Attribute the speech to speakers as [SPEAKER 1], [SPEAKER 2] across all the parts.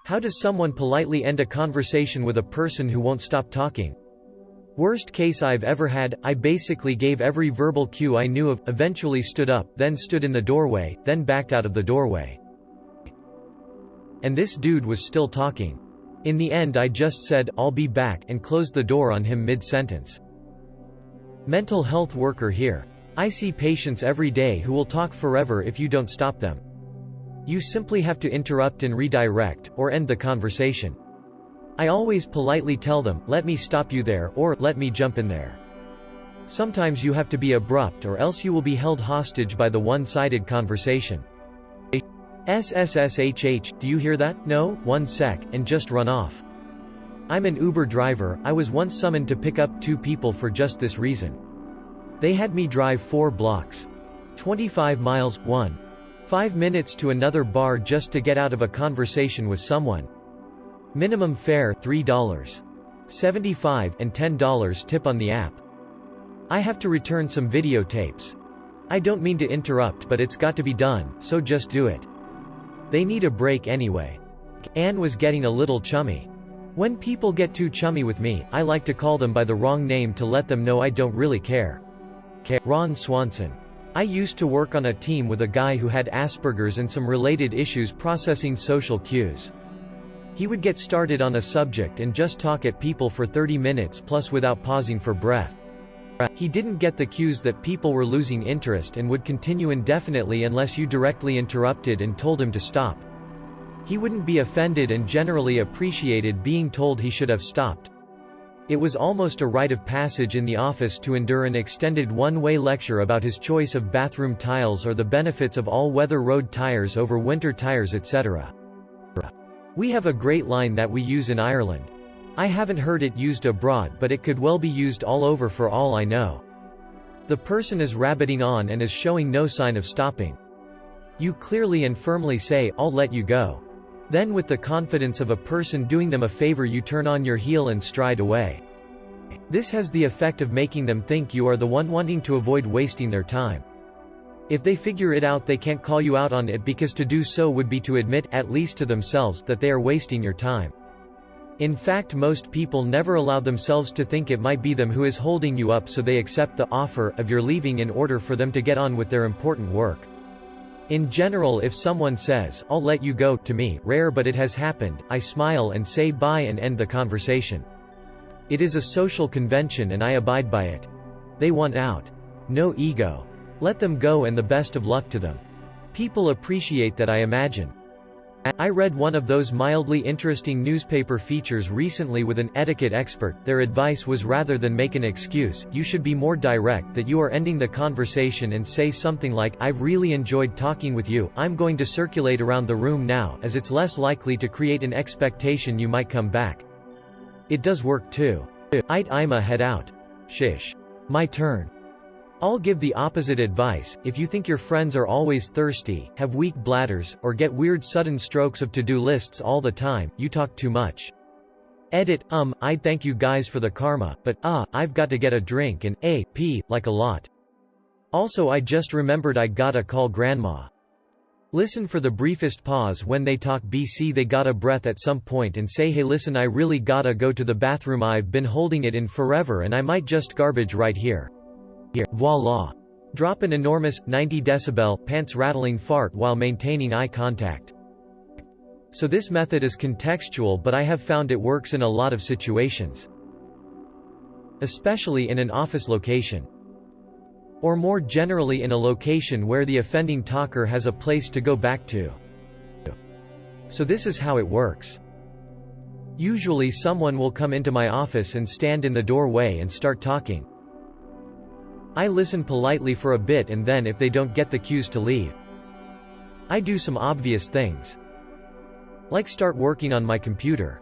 [SPEAKER 1] How does someone politely end a conversation with a person who won't stop talking? Worst case I've ever had, I basically gave every verbal cue I knew of, eventually stood up, then stood in the doorway, then backed out of the doorway. And this dude was still talking. In the end I just said, "I'll be back," and closed the door on him mid-sentence. Mental health worker here. I see patients every day who will talk forever if you don't stop them. You simply have to interrupt and redirect, or end the conversation. I always politely tell them, "Let me stop you there," or "Let me jump in there." Sometimes you have to be abrupt or else you will be held hostage by the one-sided conversation. SSSHH, do you hear that? No, 1 sec, and just run off. I'm an Uber driver. I was once summoned to pick up 2 people for just this reason. They had me drive 4 blocks. 25 miles, 5 minutes to another bar just to get out of a conversation with someone. Minimum fare $3.75 and $10 tip on the app. I have to return some videotapes. I don't mean to interrupt, but it's got to be done, so just do it. They need a break anyway. Anne was getting a little chummy. When people get too chummy with me, I like to call them by the wrong name to let them know I don't really care. Ron Swanson. I used to work on a team with a guy who had Asperger's and some related issues processing social cues. He would get started on a subject and just talk at people for 30 minutes plus without pausing for breath. He didn't get the cues that people were losing interest and would continue indefinitely unless you directly interrupted and told him to stop. He wouldn't be offended and generally appreciated being told he should have stopped. It was almost a rite of passage in the office to endure an extended one-way lecture about his choice of bathroom tiles or the benefits of all-weather road tires over winter tires, etc. We have a great line that we use in Ireland. I haven't heard it used abroad, but it could well be used all over for all I know. The person is rabbiting on and is showing no sign of stopping. You clearly and firmly say, "I'll let you go." Then with the confidence of a person doing them a favor you turn on your heel and stride away. This has the effect of making them think you are the one wanting to avoid wasting their time. If they figure it out they can't call you out on it because to do so would be to admit, at least to themselves, that they are wasting your time. In fact, most people never allow themselves to think it might be them who is holding you up, so they accept the offer of your leaving in order for them to get on with their important work. In general, if someone says, "I'll let you go," to me, rare but it has happened, I smile and say bye and end the conversation. It is a social convention and I abide by it. They want out. No ego. Let them go and the best of luck to them. People appreciate that, I imagine. I read one of those mildly interesting newspaper features recently with an etiquette expert. Their advice was, rather than make an excuse, you should be more direct, that you are ending the conversation, and say something like, "I've really enjoyed talking with you, I'm going to circulate around the room now," as it's less likely to create an expectation you might come back. It does work too. I'ma head out. Shish. My turn. I'll give the opposite advice. If you think your friends are always thirsty, have weak bladders, or get weird sudden strokes of to-do lists all the time, you talk too much. Edit, I'd thank you guys for the karma, but, I've got to get a drink and, pee, like a lot. Also, I just remembered I gotta call grandma. Listen for the briefest pause when they talk. BC they got a breath at some point and say, "Hey listen, I really gotta go to the bathroom, I've been holding it in forever and I might just garbage right here." Voila. Drop an enormous, 90 decibel, pants-rattling fart while maintaining eye contact. So this method is contextual, but I have found it works in a lot of situations. Especially in an office location. Or more generally in a location where the offending talker has a place to go back to. So this is how it works. Usually someone will come into my office and stand in the doorway and start talking. I listen politely for a bit, and then if they don't get the cues to leave, I do some obvious things. Like start working on my computer.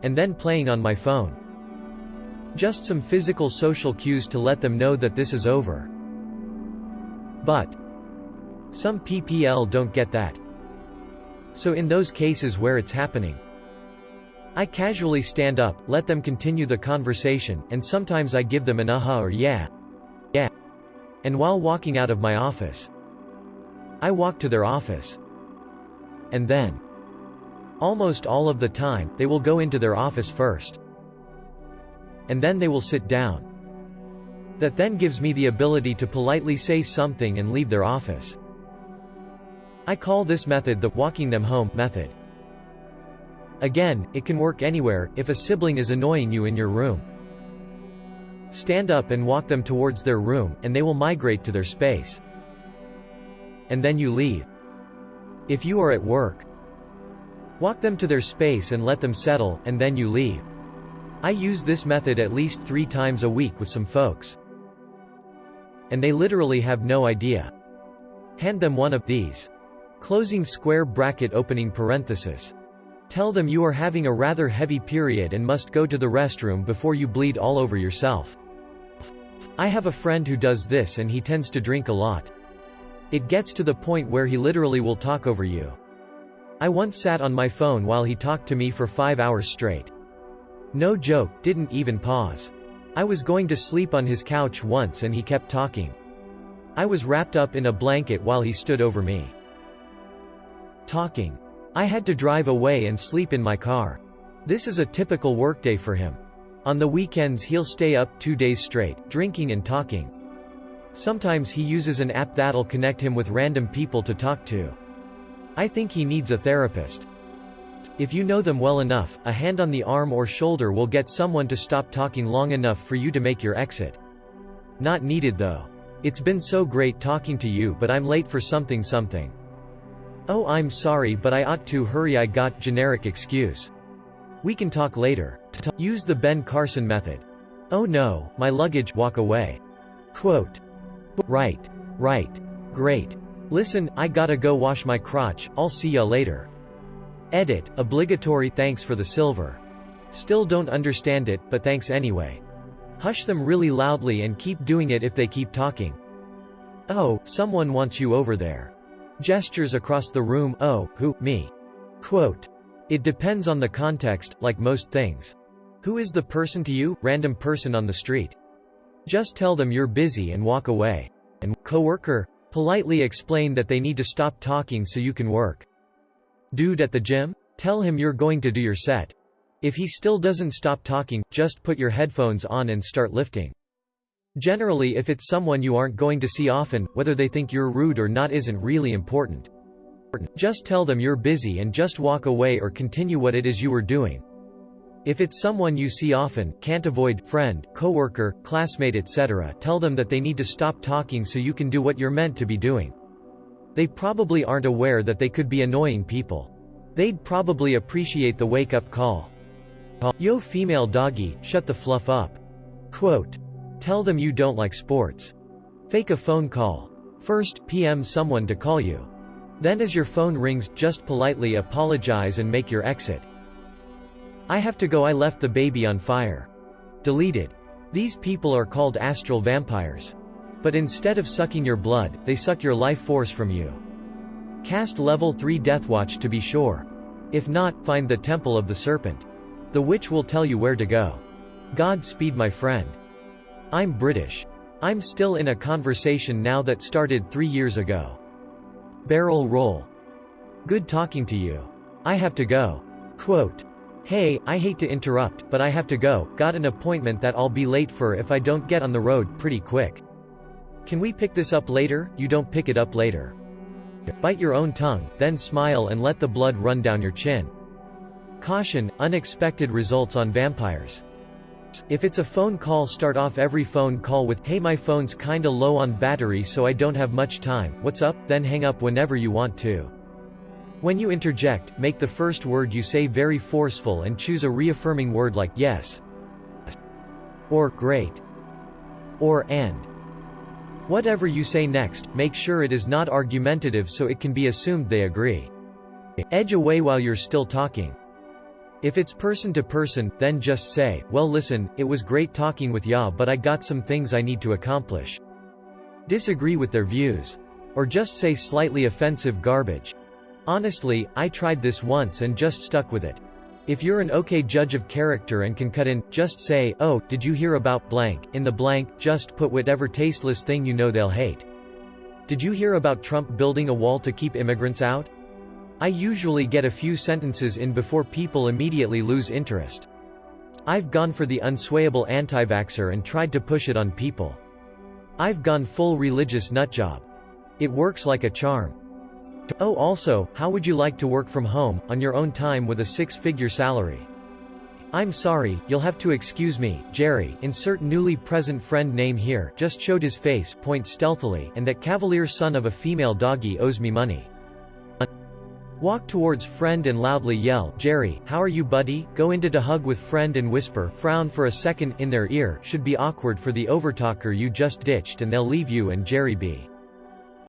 [SPEAKER 1] And then playing on my phone. Just some physical social cues to let them know that this is over. But some PPL don't get that. So in those cases where it's happening, I casually stand up, let them continue the conversation, and sometimes I give them an or yeah. And while walking out of my office, I walk to their office. And then Almost all of the time, they will go into their office first. And then they will sit down. That then gives me the ability to politely say something and leave their office. I call this method the walking them home method. Again, it can work anywhere. If a sibling is annoying you in your room, stand up and walk them towards their room, and they will migrate to their space. And then you leave. If you are at work, walk them to their space and let them settle, and then you leave. I use this method at least 3 times a week with some folks. And they literally have no idea. Hand them one of these. Closing square bracket opening parenthesis. Tell them you are having a rather heavy period and must go to the restroom before you bleed all over yourself. I have a friend who does this and he tends to drink a lot. It gets to the point where he literally will talk over you. I once sat on my phone while he talked to me for 5 hours straight. No joke, didn't even pause. I was going to sleep on his couch once and he kept talking. I was wrapped up in a blanket while he stood over me, talking. I had to drive away and sleep in my car. This is a typical workday for him. On the weekends he'll stay up 2 days straight, drinking and talking. Sometimes he uses an app that'll connect him with random people to talk to. I think he needs a therapist. If you know them well enough, a hand on the arm or shoulder will get someone to stop talking long enough for you to make your exit. Not needed though. It's been so great talking to you, but I'm late for something. Oh, I'm sorry, but I ought to hurry. I got generic excuse. We can talk later. Use the Ben Carson method. Oh no, my luggage. Walk away. Quote. Right. Great. Listen, I gotta go wash my crotch. I'll see ya later. Edit. Obligatory. Thanks for the silver. Still don't understand it, but thanks anyway. Hush them really loudly and keep doing it if they keep talking. Oh, someone wants you over there. Gestures across the room. Oh, who? Me. Quote. It depends on the context, like most things. Who is the person to you? Random person on the street. Just tell them you're busy and walk away. And coworker, politely explain that they need to stop talking so you can work. Dude at the gym? Tell him you're going to do your set. If he still doesn't stop talking, just put your headphones on and start lifting. Generally, if it's someone you aren't going to see often, whether they think you're rude or not isn't really important. Just tell them you're busy and just walk away or continue what it is you were doing. If it's someone you see often, can't avoid, friend, coworker, classmate, etc., tell them that they need to stop talking so you can do what you're meant to be doing. They probably aren't aware that they could be annoying people. They'd probably appreciate the wake-up call. Yo female doggy, shut the fluff up. Quote. Tell them you don't like sports. Fake a phone call. First, PM someone to call you. Then as your phone rings, just politely apologize and make your exit. I have to go. I left the baby on fire. Deleted. These people are called astral vampires. But instead of sucking your blood, they suck your life force from you. Cast level 3 Deathwatch to be sure. If not, find the Temple of the Serpent. The witch will tell you where to go. Godspeed, my friend. I'm British. I'm still in a conversation now that started 3 years ago. Barrel roll. Good talking to you. I have to go. Quote. Hey, I hate to interrupt, but I have to go. Got an appointment that I'll be late for if I don't get on the road pretty quick. Can we pick this up later? You don't pick it up later. Bite your own tongue, then smile and let the blood run down your chin. Caution, unexpected results on vampires. If it's a phone call, start off every phone call with, hey, my phone's kinda low on battery so I don't have much time, what's up? Then hang up whenever you want to. When you interject, make the first word you say very forceful and choose a reaffirming word like, yes, or great, or and. Whatever you say next, make sure it is not argumentative so it can be assumed they agree. Edge away while you're still talking. If it's person to person, then just say, well listen, it was great talking with ya, but I got some things I need to accomplish. Disagree with their views. Or just say slightly offensive garbage. Honestly, I tried this once and just stuck with it. If you're an okay judge of character and can cut in, just say, oh, did you hear about blank? In the blank, just put whatever tasteless thing you know they'll hate. Did you hear about Trump building a wall to keep immigrants out? I usually get a few sentences in before people immediately lose interest. I've gone for the unswayable anti-vaxxer and tried to push it on people. I've gone full religious nutjob. It works like a charm. Oh, also, how would you like to work from home, on your own time with a six-figure salary? I'm sorry, you'll have to excuse me, Jerry, insert newly present friend name here, just showed his face, point stealthily, and that cavalier son of a female doggy owes me money. Walk towards friend and loudly yell, Jerry, how are you buddy? Go into to hug with friend and whisper, frown for a second, in their ear, should be awkward for the overtalker you just ditched and they'll leave you and Jerry be.